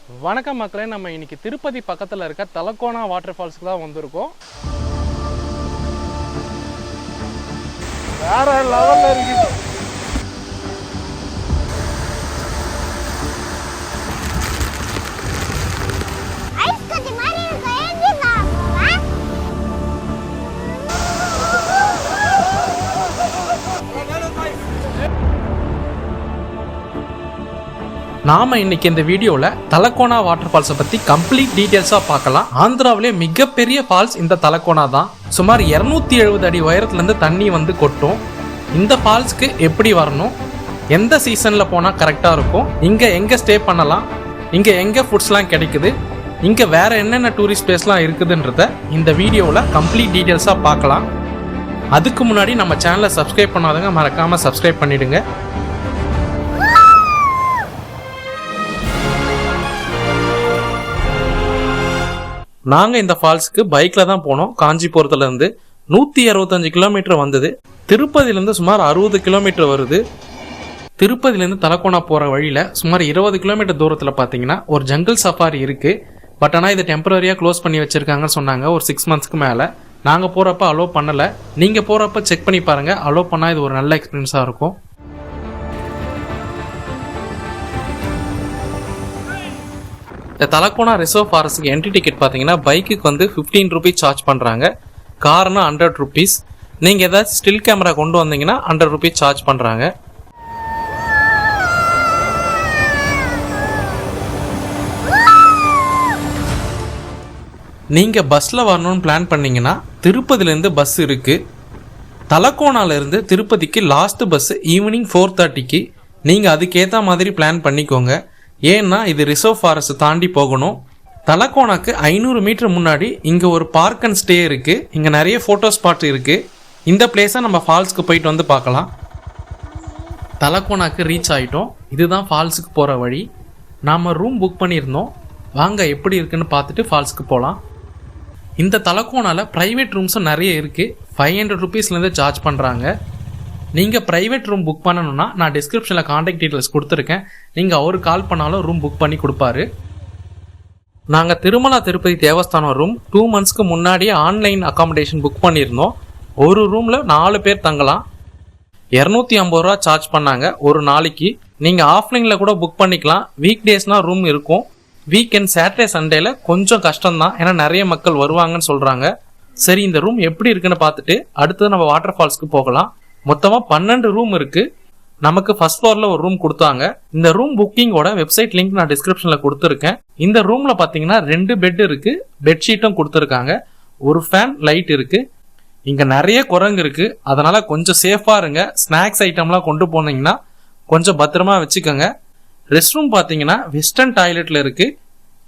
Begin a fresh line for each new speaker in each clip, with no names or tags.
வணக்கம் மக்களே, நம்ம இன்னைக்கு திருப்பதி பக்கத்தில் இருக்க தலக்கோனா வாட்டர் ஃபால்ஸுக்கு தான் வந்திருக்கோம். வேற லெவலில் இருக்குது. நாம இன்னைக்கு இந்த வீடியோல தலக்கோனா வாட்டர் ஃபால்ஸை பத்தி கம்ப்ளீட் டீடைல்ஸா பார்க்கலாம். ஆந்திராவிலே மிகப்பெரிய ஃபால்ஸ் இந்த தலக்கோனா தான். சுமார் 270 அடி உயரத்துல இருந்து தண்ணி வந்து கொட்டும். இந்த ஃபால்ஸ்க்கு எப்படி வரணும், எந்த சீசன்ல போனா கரெக்டா இருக்கும், இங்க எங்க ஸ்டே பண்ணலாம், இங்க எங்க ஃபுட்ஸ்லாம் கிடைக்குது, இங்க வேற என்னென்ன டூரிஸ்ட் பிளேஸ்லாம் இருக்குதுன்றத இந்த வீடியோல கம்ப்ளீட் டீடைல்ஸா பார்க்கலாம். அதுக்கு முன்னாடி நம்ம சேனலை சப்ஸ்கிரைப் பண்ணாதவங்க மறக்காம சப்ஸ்கிரைப் பண்ணிடுங்க. நாங்கள் இந்த ஃபால்ஸுக்கு பைக்கில் தான் போனோம். காஞ்சிபுரத்துலேருந்து 165 கிலோமீட்டர் வந்தது. திருப்பதியிலேருந்து சுமார் 60 கிலோமீட்டர் வருது. திருப்பதியிலேருந்து தலக்கோனா போகிற வழியில் சுமார் 20 கிலோமீட்டர் தூரத்தில் பார்த்தீங்கன்னா ஒரு ஜங்கிள் சஃபாரி இருக்குது. பட் ஆனால் இதை டெம்பரரியாக க்ளோஸ் பண்ணி வச்சுருக்காங்கன்னு சொன்னாங்க. ஒரு 6 மந்த்ஸ்க்கு மேலே நாங்கள் போகிறப்ப அலோவ் பண்ணலை. நீங்கள் போகிறப்ப செக் பண்ணி பாருங்கள். அலோவ் பண்ணால் இது ஒரு நல்ல எக்ஸ்பீரியன்ஸாக இருக்கும். இந்த தலக்கோனா ரிசர்வ் ஃபாரஸ்ட்டுக்கு என்ட்ரி டிக்கெட் பார்த்தீங்கன்னா பைக்குக்கு வந்து 15 ருபீஸ் சார்ஜ் பண்ணுறாங்க. Karnaugh 100 rupees. நீங்கள் ஏதாச்சும் ஸ்டில் கேமரா கொண்டு வந்தீங்கன்னா 100 ருபீஸ் சார்ஜ் பண்ணுறாங்க. நீங்கள் பஸ்ஸில் வரணும்னு பிளான் பண்ணிங்கன்னா திருப்பதிலேருந்து பஸ் இருக்குது. தலக்கோனாலேருந்து திருப்பதிக்கு லாஸ்ட் பஸ் ஈவினிங் 4:30க்கு. நீங்கள் அதுக்கேற்ற மாதிரி பிளான் பண்ணிக்கோங்க. ஏன்னா இது ரிசர்வ் ஃபாரஸ்ட் தாண்டி போகணும். தலக்கோனாக்கு 500 மீட்டர் முன்னாடி இங்கே ஒரு பார்க் அண்ட் ஸ்டே இருக்குது. இங்கே நிறைய ஃபோட்டோ ஸ்பாட் இருக்குது. இந்த பிளேஸை நம்ம ஃபால்ஸுக்கு போயிட்டு வந்து பார்க்கலாம். தலக்கோனாக்கு ரீச் ஆகிட்டோம். இதுதான் ஃபால்ஸுக்கு போகிற வழி. நாம் ரூம் புக் பண்ணியிருந்தோம். வாங்க எப்படி இருக்குன்னு பார்த்துட்டு ஃபால்ஸுக்கு போகலாம். இந்த தலக்கோனாவில் ப்ரைவேட் ரூம்ஸும் நிறைய இருக்குது. 500 ருபீஸ்லேருந்து சார்ஜ் பண்ணுறாங்க. நீங்கள் ப்ரைவேட் ரூம் புக் பண்ணணும்னா நான் டிஸ்கிரிப்ஷனில் கான்டாக்ட் டீட்டெயில்ஸ் கொடுத்துருக்கேன். நீங்கள் அவரு கால் பண்ணாலும் ரூம் புக் பண்ணி கொடுப்பாரு. நாங்கள் திருமலா திருப்பதி தேவஸ்தானம் ரூம் 2 மந்த்ஸ்க்கு முன்னாடியே ஆன்லைன் அக்காமடேஷன் புக் பண்ணியிருந்தோம். ஒரு ரூமில் 4 பேர் தங்கலாம். 250 ரூபா சார்ஜ் பண்ணாங்க ஒரு நாளைக்கு. நீங்கள் ஆஃப்லைனில் கூட புக் பண்ணிக்கலாம். வீக் டேஸ்னால் ரூம் இருக்கும். வீக்கெண்ட் சாட்டர்டே சண்டேல கொஞ்சம் கஷ்டம்தான், ஏன்னா நிறைய மக்கள் வருவாங்கன்னு சொல்கிறாங்க. சரி, இந்த ரூம் எப்படி இருக்குன்னு பார்த்துட்டு அடுத்தது நம்ம வாட்டர் ஃபால்ஸ்க்கு போகலாம். மொத்தமாக 12 ரூம் இருக்கு. நமக்கு ஃபர்ஸ்ட் ஃப்ளோர்ல ஒரு ரூம் கொடுத்தாங்க. இந்த ரூம் புக்கிங்கோட வெப்சைட் லிங்க் நான் டிஸ்கிரிப்ஷன்ல கொடுத்துருக்கேன். இந்த ரூம்ல பாத்தீங்கன்னா 2 பெட் இருக்கு. பெட்ஷீட்டும் கொடுத்துருக்காங்க. ஒரு ஃபேன், லைட் இருக்கு. இங்க நிறைய குரங்கு இருக்கு. அதனால கொஞ்சம் சேஃபா இருங்க. ஸ்நாக்ஸ் ஐட்டம்லாம் கொண்டு போனீங்கன்னா கொஞ்சம் பத்திரமா வச்சுக்கோங்க. ரெஸ்ட் ரூம் பாத்தீங்கன்னா வெஸ்டர்ன் டாய்லெட்ல இருக்கு.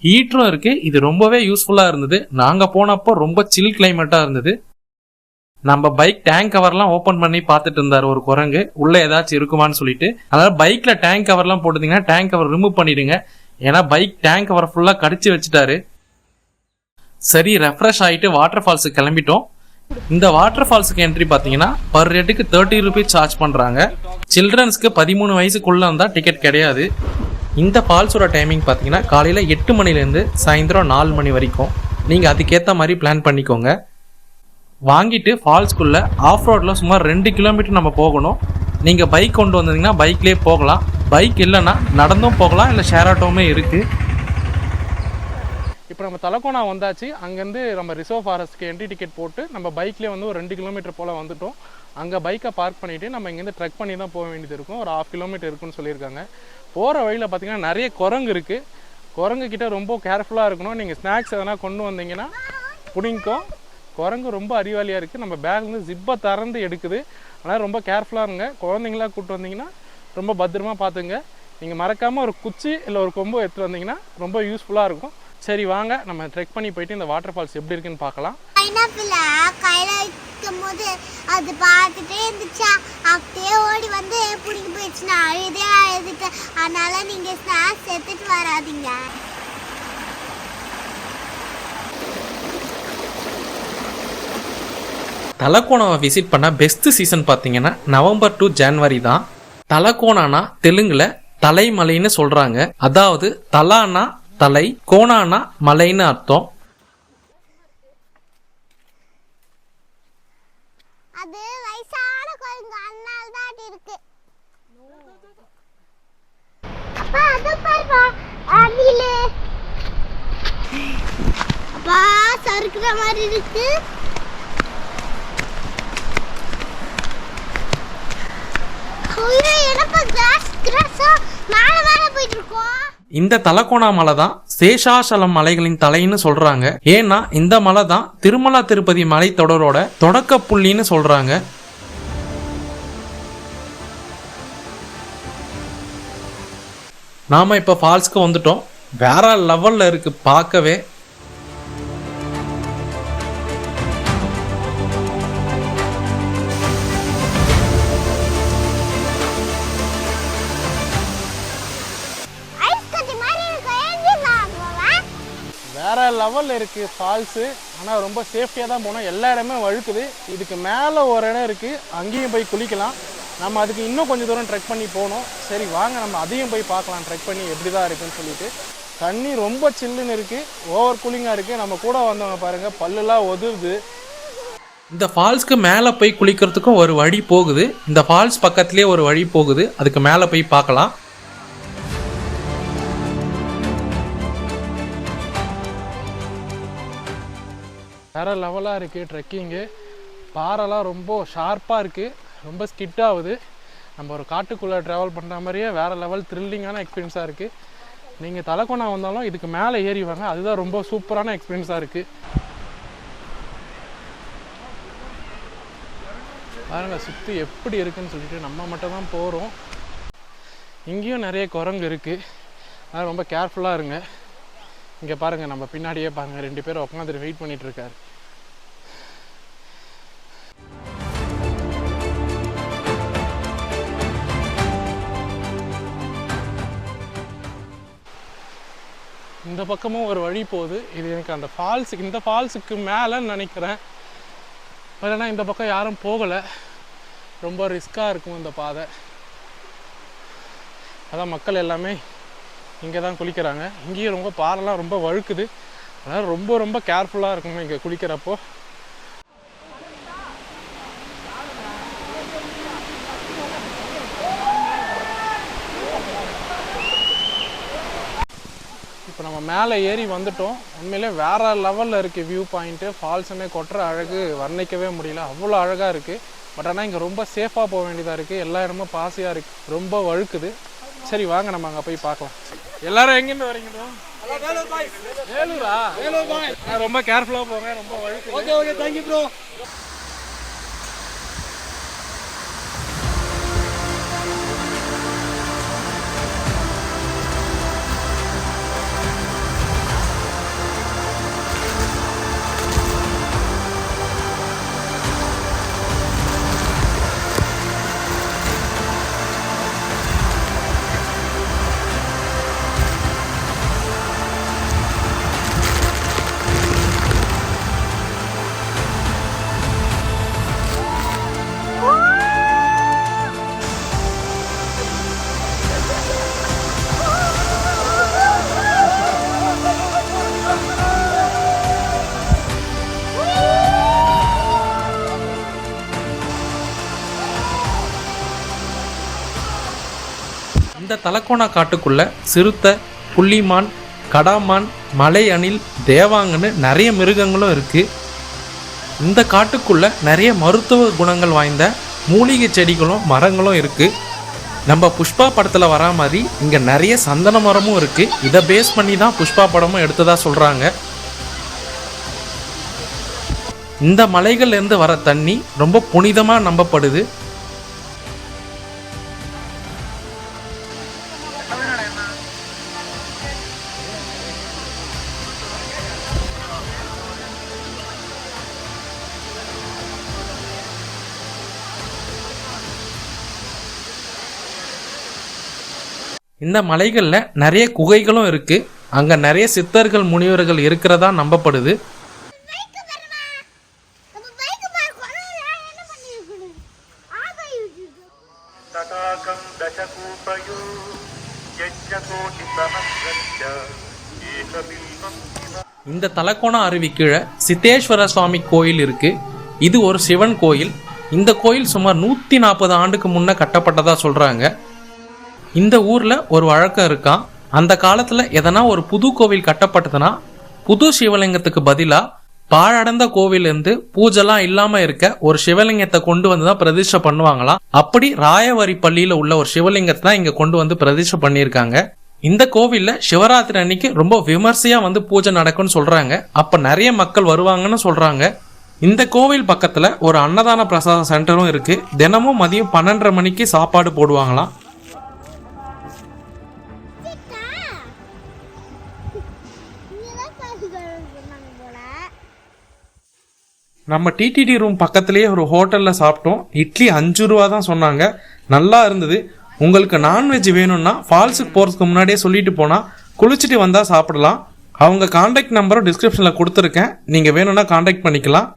ஹீட்டரும் இருக்கு. இது ரொம்பவே யூஸ்ஃபுல்லா இருந்தது. நாங்க போனப்போ ரொம்ப சில் கிளைமேட்டா இருந்தது. நம்ம பைக் டேங்க் கவர்லாம் ஓப்பன் பண்ணி பார்த்துட்டு இருந்தாரு ஒரு குரங்கு, உள்ள ஏதாச்சும் இருக்குமான்னு சொல்லிட்டு. அதனால பைக்ல டேங்க் கவர்லாம் போட்டுட்டீங்கன்னா டேங்க் கவர் ரிமூவ் பண்ணிடுங்க. ஏன்னா பைக் டேங்க் கவர் ஃபுல்லா கடிச்சு வச்சுட்டாரு. சரி, ரெஃப்ரெஷ் ஆகிட்டு வாட்டர் ஃபால்ஸுக்கு கிளம்பிட்டோம். இந்த வாட்டர் ஃபால்ஸுக்கு என்ட்ரி பார்த்தீங்கன்னா பர் ஹெட்டுக்கு 30 ருபீஸ் சார்ஜ் பண்ணுறாங்க. சில்ட்ரன்ஸ்க்கு 13 வயசுக்குள்ள இருந்தால் டிக்கெட் கிடையாது. இந்த ஃபால்ஸோட டைமிங் பார்த்தீங்கன்னா காலையில் 8 மணிலேருந்து சாயந்தரம் 4 மணி வரைக்கும். நீங்கள் அதுக்கேற்ற மாதிரி பிளான் பண்ணிக்கோங்க. வாங்கிட்டு ஃபால்ஸ்குள்ளே ஆஃப் ரோடில் சுமார் 2 கிலோமீட்டர் நம்ம போகணும். நீங்கள் பைக் கொண்டு வந்தீங்கன்னா பைக்லேயே போகலாம். பைக் இல்லைன்னா நடந்தும் போகலாம், இல்லை ஷேர் ஆட்டோவுமே இருக்குது. இப்போ நம்ம தலக்கோனா வந்தாச்சு. அங்கேருந்து நம்ம ரிசர்வ் ஃபாரஸ்ட்க்கு என்ட்ரி டிக்கெட் போட்டு நம்ம பைக்லேயே வந்து ஒரு 2 கிலோமீட்டர் போல் வந்துட்டோம். அங்கே பைக்கை பார்க் பண்ணிவிட்டு நம்ம இங்கேருந்து ட்ரெக் பண்ணி தான் போக வேண்டியது இருக்கும். ஒரு 1/2 கிலோமீட்டர் இருக்குன்னு சொல்லியிருக்காங்க. போகிற வழியில் பார்த்தீங்கன்னா நிறைய குரங்கு இருக்குது. குரங்கு கிட்ட ரொம்ப கேர்ஃபுல்லாக இருக்கணும். நீங்கள் ஸ்நாக்ஸ் எதனா கொண்டு வந்தீங்கன்னா பிடிக்கும். குரங்கு ரொம்ப அறிவாளியாக இருக்குது. நம்ம பேக்லேருந்து ஜிப்பை திறந்து எடுக்குது. அதனால் ரொம்ப கேர்ஃபுல்லாக இருங்க. குழந்தைங்களாம் கூப்பிட்டு வந்தீங்கன்னா ரொம்ப பத்திரமா பார்த்துங்க. நீங்கள் மறக்காமல் ஒரு குச்சி இல்லை ஒரு கொம்பு எடுத்துகிட்டு வந்தீங்கன்னா ரொம்ப யூஸ்ஃபுல்லாக இருக்கும். சரி, வாங்க நம்ம ட்ரெக் பண்ணி போயிட்டு இந்த வாட்டர் ஃபால்ஸ் எப்படி இருக்குன்னு பார்க்கலாம்.
கையில் வைக்கும் போது அது பார்த்துட்டே இருந்துச்சா, அப்படியே ஓடி வந்து பிடிங்கி போயிடுச்சுன்னா அழுதுட்டு. அதனால நீங்கள் ஸ்நாக்ஸ் எடுத்துகிட்டு வராதிங்க.
தலக்கோனாவை விசிட் பண்ண பெஸ்ட் சீசன் பார்த்தீங்கன்னா நவம்பர் டு ஜனவரி தான். தலக்கோனானா தெலுங்குல தலைமலைன்னு சொல்றாங்க. அதாவது தலானா தலை, கோணானா மலைன்னு அர்த்தம்.
அது வயசான குரங்கு, அதனால தான் அது இருக்கு. அப்பா அது பாருப்பா, அணிலு. அப்பா சறுக்குற மாதிரி இருக்கு. ஐயோ, என்னப்பா கிராஸா மேல மேல போயிட்டு இருக்கோம்.
இந்த தலக்கோணா மலை தான் சேஷாசலம் மலைகளின் தலைன்னு சொல்றாங்க. ஏன்னா இந்த மலை தான் திருமலா திருப்பதி மலை தொடரோட தொடக்க புள்ளின்னு சொல்றாங்க. நாம இப்ப ஃபால்ஸ்க்கு வந்துட்டோம். வேற லெவல்ல இருக்கு பார்க்கவே.
வேற லெவலில் இருக்குது ஃபால்ஸு. ஆனால் ரொம்ப சேஃப்டியாக தான் போனோம். எல்லா இடமே வழுக்குது. இதுக்கு மேலே ஒரு இடம் இருக்குது, அங்கேயும் போய் குளிக்கலாம். நம்ம அதுக்கு இன்னும் கொஞ்சம் தூரம் ட்ரெக் பண்ணி போகணும். சரி வாங்க நம்ம அதையும் போய் பார்க்கலாம், ட்ரெக் பண்ணி எப்படி தான் இருக்குன்னு சொல்லிட்டு. தண்ணி ரொம்ப சில்லுன்னு இருக்குது, ஓவர் கூலிங்காக இருக்குது. நம்ம கூட வந்தவங்க பாருங்கள், பல்லுலாம் ஒதுவுது.
இந்த ஃபால்ஸ்க்கு மேலே போய் குளிக்கிறதுக்கும் ஒரு வழி போகுது. இந்த ஃபால்ஸ் பக்கத்துலேயே ஒரு வழி போகுது, அதுக்கு மேலே போய் பார்க்கலாம்.
வேறு லெவலாக இருக்குது ட்ரெக்கிங்கு. பாறைலாம் ரொம்ப ஷார்ப்பாக இருக்குது, ரொம்ப ஸ்கிட் ஆகுது. நம்ம ஒரு காட்டுக்குள்ளே ட்ராவல் பண்ணுற மாதிரியே வேறு லெவல் த்ரில்லிங்கான எக்ஸ்பீரியன்ஸாக இருக்குது. நீங்கள் தலக்கோணா வந்தாலும் இதுக்கு மேலே ஏறி வாங்க, அதுதான் ரொம்ப சூப்பரான எக்ஸ்பீரியன்ஸாக இருக்குது. பாருங்கள் சுற்றி எப்படி இருக்குதுன்னு சொல்லிட்டு. நம்ம மட்டும் தான் போகிறோம். இங்கேயும் நிறைய குரங்கு இருக்குது, அதனால் ரொம்ப கேர்ஃபுல்லாக இருங்க. இங்கே பாருங்கள், நம்ம பின்னாடியே பாருங்கள், 2 பேர் உட்காந்துட்டு வெயிட் பண்ணிகிட்ருக்காரு. இந்த பக்கமும் ஒரு வழி போகுது. இது எனக்கு அந்த ஃபால்ஸுக்கு, இந்த ஃபால்ஸுக்கு மேலேன்னு நினைக்கிறேன். இல்லைன்னா இந்த பக்கம் யாரும் போகலை, ரொம்ப ரிஸ்க்காக இருக்கும் இந்த பாதை. அதான் மக்கள் எல்லாமே இங்கே தான் குளிக்கிறாங்க. இங்கேயும் ரொம்ப பாறைலாம் ரொம்ப வழுக்குது, அதனால் ரொம்ப ரொம்ப கேர்ஃபுல்லாக இருக்குங்க இங்கே குளிக்கிறப்போ. இப்போ நம்ம மேலே ஏறி வந்துட்டோம். உண்மையிலே வேறு லெவலில் இருக்குது வியூ பாயிண்ட்டு. ஃபால்ஸுமே கொட்டுற அழகு வர்ணிக்கவே முடியல, அவ்வளோ அழகாக இருக்குது. பட் ஆனால் இங்கே ரொம்ப சேஃபாக போக வேண்டியதாக இருக்குது. எல்லா இடமும் பாசியாக இருக்குது, ரொம்ப வழுக்குது. சரி வாங்க நம்ம அங்கே போய் பார்க்கலாம். எல்லாரும் எங்கேருந்து வரீங்க? வேலூரா? ரொம்ப கேர்ஃபுல்லாக போங்க, ரொம்ப வழுக்கு. Okay okay, thank you bro.
இந்த தலக்கோணா காட்டுக்குள்ள சிறுத்தை, புள்ளிமான், கடாமான், மலை அணில், தேவாங்கன்னு நிறைய மிருகங்களும் இருக்கு. இந்த காட்டுக்குள்ள நிறைய மருத்துவ குணங்கள் வாய்ந்த மூலிகை செடிகளும் மரங்களும் இருக்கு. நம்ம புஷ்பா படத்துல வரா மாதிரி இங்க நிறைய சந்தன மரமும் இருக்கு. இதை பேஸ் பண்ணி தான் புஷ்பா படமும் எடுத்ததா சொல்றாங்க. இந்த மலைகள்ல இருந்து வர தண்ணி ரொம்ப புனிதமா நம்பப்படுது. இந்த மலைகளில் நிறைய குகைகளும் இருக்கு. அங்க நிறைய சித்தர்கள், முனிவர்கள் இருக்கிறதா நம்பப்படுது. இந்த தலக்கோணம் அருவி கீழே சித்தேஸ்வர சுவாமி கோயில் இருக்கு. இது ஒரு சிவன் கோயில். இந்த கோயில் சுமார் 140 ஆண்டுக்கு முன்ன கட்டப்பட்டதா சொல்றாங்க. இந்த ஊர்ல ஒரு வழக்கம் இருக்கான். அந்த காலத்துல எதனா ஒரு புது கோவில் கட்டப்பட்டதுன்னா புது சிவலிங்கத்துக்கு பதிலா பாழடைந்த கோவில் இருந்து பூஜெல்லாம் இல்லாம இருக்க ஒரு சிவலிங்கத்தை கொண்டு வந்துதான் பிரதிஷ்டை பண்ணுவாங்களாம். அப்படி ராயவரி பள்ளியில உள்ள ஒரு சிவலிங்கத்தை தான் இங்க கொண்டு வந்து பிரதிஷ்டை பண்ணியிருக்காங்க. இந்த கோவில்ல சிவராத்திரி அன்னைக்கு ரொம்ப விமர்சையா வந்து பூஜை நடக்கும்னு சொல்றாங்க. அப்ப நிறைய மக்கள் வருவாங்கன்னு சொல்றாங்க. இந்த கோவில் பக்கத்துல ஒரு அன்னதான பிரசாத சென்டரும் இருக்கு. தினமும் மதியம் 12:30 மணிக்கு சாப்பாடு போடுவாங்களாம். நம்ம டிடிடி ரூம் பக்கத்துலேயே ஒரு ஹோட்டலில் சாப்பிட்டோம். இட்லி 5 ரூபா தான் சொன்னாங்க. நல்லா இருந்தது. உங்களுக்கு நான்வெஜ் வேணும்னா ஃபால்ஸுக்கு போகிறதுக்கு முன்னாடியே சொல்லிட்டு போனால் குளிச்சுட்டு வந்தால் சாப்பிடலாம். அவங்க கான்டாக்ட் நம்பரும் டிஸ்கிரிப்ஷனில் கொடுத்துருக்கேன். நீங்கள் வேணும்னா கான்டாக்ட் பண்ணிக்கலாம்.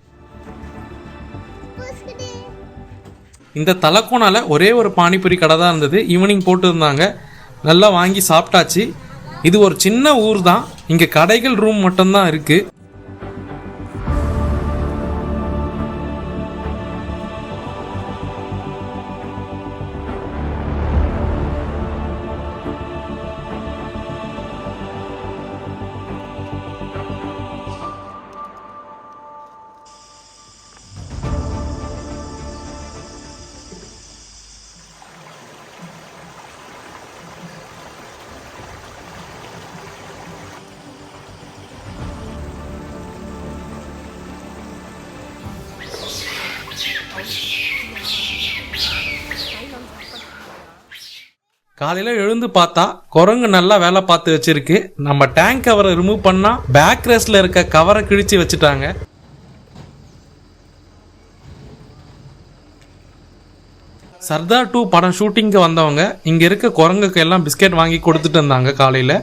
இந்த தலக்கோணால ஒரே ஒரு பானிபூரி கடை தான் இருந்தது. ஈவினிங் போட்டுருந்தாங்க. நல்லா வாங்கி சாப்பிட்டாச்சு. இது ஒரு சின்ன ஊர் தான். இங்கே கடைகள் ரூம் மட்டும்தான் இருக்குது. காலையில் எழுந்து பார்த்தா குரங்கு நல்லா வேலை பார்த்து வச்சிருக்கு. நம்ம டேங்க் கவரை ரிமூவ் பண்ணா பேக் ரெஸ்ட்ல இருக்க கவரை கிழிச்சு வச்சுட்டாங்க. சர்தார் 2 படம் ஷூட்டிங்க்கு வந்தவங்க இங்க இருக்க குரங்குக்கு எல்லாம் பிஸ்கெட் வாங்கி கொடுத்துட்டு இருந்தாங்க காலையில.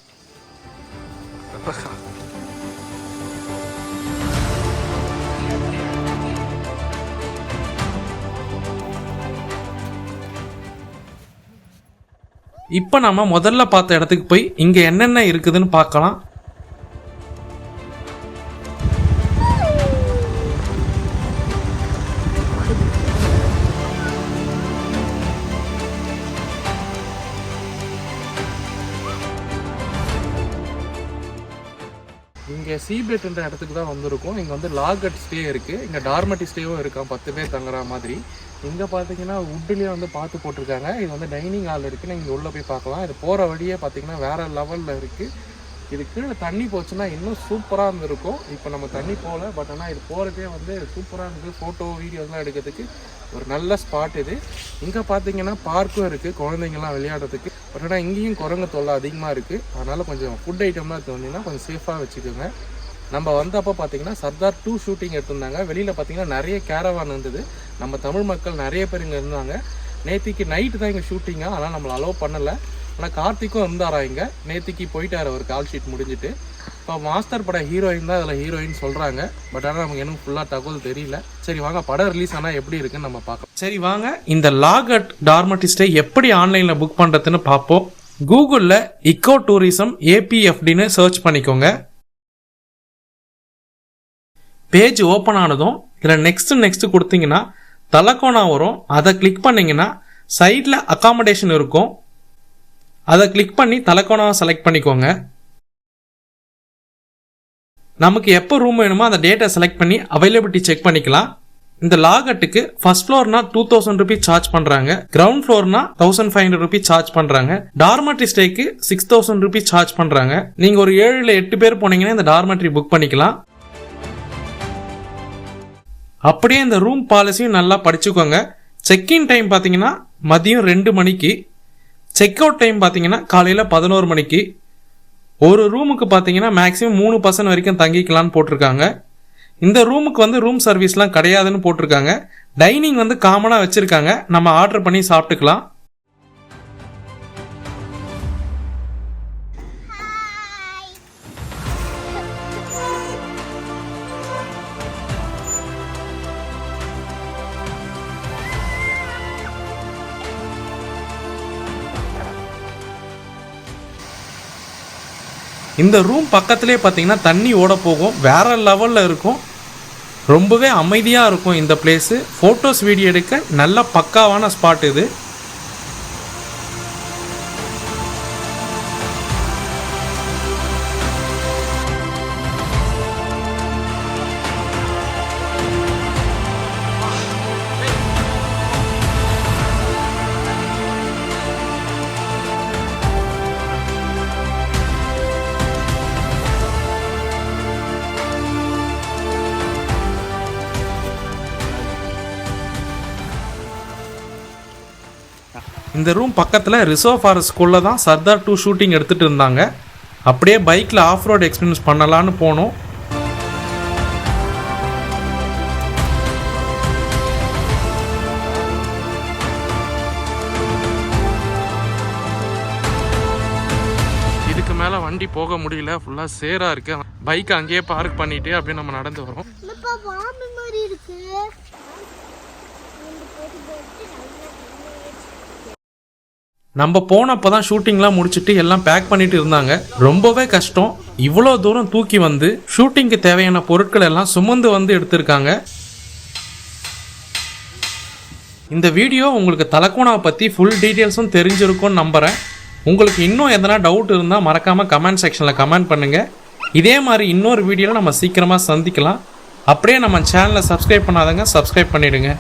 இப்போ நம்ம முதல்ல பார்த்த இடத்துக்கு போய் இங்கே என்னென்ன இருக்குதுன்னு பார்க்கலாம். இங்கே சீபேட்ன்ற இடத்துக்கு தான் வந்திருக்கோம். இங்கே வந்து லாகட் ஸ்டே இருக்குது. இங்கே டார்மெட்டி ஸ்டேவும் இருக்கான், 10 பேர் தங்குற மாதிரி. இங்கே பார்த்தீங்கன்னா வுட்லேயே வந்து பார்த்து போட்டிருக்காங்க. இது வந்து டைனிங் ஹால் இருக்குது. நீங்கள் உள்ளே போய் பார்க்கலாம். இது போகிற வழியே பார்த்தீங்கன்னா வேறு லெவலில் இருக்குது. இது கீழே தண்ணி போச்சுன்னா இன்னும் சூப்பராக இருந்திருக்கும். இப்போ நம்ம தண்ணி போகல, பட் ஆனால் இது போகிறதே வந்து சூப்பராக இருந்தது. ஃபோட்டோ வீடியோஸ்லாம் எடுக்கிறதுக்கு ஒரு நல்ல ஸ்பாட் இது. இங்கே பார்த்தீங்கன்னா பார்க்கும் இருக்குது, குழந்தைங்கள்லாம் விளையாடுறதுக்கு. பட் ஆனால் இங்கேயும் குரங்கு தொல்லை அதிகமாக இருக்குது. அதனால் கொஞ்சம் ஃபுட் ஐட்டம்லாம் எடுத்து வந்தீங்கன்னா கொஞ்சம் சேஃபாக வச்சுக்கோங்க. நம்ம வந்தப்போ பார்த்தீங்கன்னா சர்தார் 2 ஷூட்டிங் எடுத்திருந்தாங்க. வெளியில் பார்த்தீங்கன்னா நிறைய கேரவான் இருந்தது. நம்ம தமிழ் மக்கள் நிறைய பேர் இங்கே இருந்தாங்க. நேற்றுக்கு நைட்டு தான் இங்கே ஷூட்டிங்காக, அதனால் நம்மளை அலோவ் பண்ணலை. ஆனால் கார்த்திக்கும் இருந்தாரா இங்கே. நேற்றுக்கு போயிட்டார் ஒரு கால் ஷீட் முடிஞ்சுட்டு. இப்போ மாஸ்டர் பட ஹீரோயின் தான் அதில் ஹீரோயின் சொல்கிறாங்க. பட் ஆனால் நமக்கு எனக்கு ஃபுல்லாக தகவல் தெரியல. சரி வாங்க, படம் ரிலீஸ் ஆனால் எப்படி இருக்குன்னு நம்ம பார்க்கலாம். சரி வாங்க, இந்த லாகட் டார்மெட்டி ஸ்டே எப்படி ஆன்லைனில் புக் பண்ணுறதுன்னு பார்ப்போம். கூகுளில் இக்கோ டூரிசம் APFDன்னு சர்ச் பண்ணிக்கோங்க. பேஜ் ஓப்பன் ஆனதும் இதில் நெக்ஸ்ட் கொடுத்தீங்கன்னா தலக்கோணா வரும். அதை கிளிக் பண்ணிங்கன்னா சைடில் அகாமடேஷன் இருக்கும். அதை கிளிக் பண்ணி தலக்கோணாவை செலக்ட் பண்ணிக்கோங்க. நமக்கு எப்போ ரூம் வேணுமோ அந்த டேட்டை செலக்ட் பண்ணி அவைலபிலிட்டி செக் பண்ணிக்கலாம். இந்த லாகட்டுக்கு ஃபர்ஸ்ட் ஃப்ளோர்னா 2000 ருபீஸ் சார்ஜ் பண்ணுறாங்க. கிரவுண்ட் ஃப்ளோர்னா 1500 ருபீஸ் சார்ஜ் பண்ணுறாங்க. டார்மெட்ரி ஸ்டேக்கு 6000 ருபீஸ் சார்ஜ் பண்ணுறாங்க. நீங்கள் ஒரு 7 இல்லை 8 பேர் போனீங்கன்னா இந்த டார்மெட்ரி புக் பண்ணிக்கலாம். அப்படியே இந்த ரூம் பாலிசியும் நல்லா படிச்சுக்கோங்க. செக்இன் டைம் பார்த்தீங்கன்னா மதியம் 2 மணிக்கு. செக் அவுட் டைம் பார்த்தீங்கன்னா காலையில் 11 மணிக்கு. ஒரு ரூமுக்கு பார்த்தீங்கன்னா மேக்ஸிமம் 3 பர்சன்ட் வரைக்கும் தங்கிக்கலான்னு போட்டிருக்காங்க. இந்த ரூமுக்கு வந்து ரூம் சர்வீஸ்லாம் கிடையாதுன்னு போட்டிருக்காங்க. டைனிங் வந்து காமனாக வச்சுருக்காங்க. நம்ம ஆர்டர் பண்ணி சாப்பிட்டுக்கலாம். இந்த ரூம் பக்கத்துலேயே பார்த்தீங்கன்னா தண்ணி ஓட போகும், வேறு லெவலில் இருக்கும். ரொம்பவே அமைதியாக இருக்கும் இந்த பிளேஸு. ஃபோட்டோஸ் வீடியோ எடுக்க நல்ல பக்காவான ஸ்பாட் இது. இந்த ரூம் பக்கத்தில் ரிசர்வ் ஃபாரஸ்ட் ஸ்கூலில் தான் சர்தார் 2 ஷூட்டிங் எடுத்துகிட்டு இருந்தாங்க. அப்படியே பைக்கில் ஆஃப் ரோட் எக்ஸ்பீரியன்ஸ் பண்ணலான்னு போனோம். இதுக்கு மேலே வண்டி போக முடியல, ஃபுல்லாக சேராக இருக்குது. பைக் அங்கேயே பார்க் பண்ணிவிட்டு அப்படியே நம்ம நடந்து வரோம். நம்ம போனப்போ தான் ஷூட்டிங்லாம் முடிச்சுட்டு எல்லாம் பேக் பண்ணிட்டு இருந்தாங்க. ரொம்பவே கஷ்டம், இவ்வளோ தூரம் தூக்கி வந்து ஷூட்டிங்க்கு தேவையான பொருட்கள் எல்லாம் சுமந்து வந்து எடுத்திருக்காங்க. இந்த வீடியோ உங்களுக்கு தலக்கோனாவை பற்றி ஃபுல் டீட்டெயில்ஸும் தெரிஞ்சிருக்கும்னு நம்புகிறேன். உங்களுக்கு இன்னும் எதனா டவுட் இருந்தால் மறக்காமல் கமெண்ட் செக்ஷனில் கமெண்ட் பண்ணுங்கள். இதே மாதிரி இன்னொரு வீடியோவில் நம்ம சீக்கிரமாக சந்திக்கலாம். அப்படியே நம்ம சேனலை சப்ஸ்கிரைப் பண்ணாதங்க, சப்ஸ்கிரைப் பண்ணிவிடுங்க.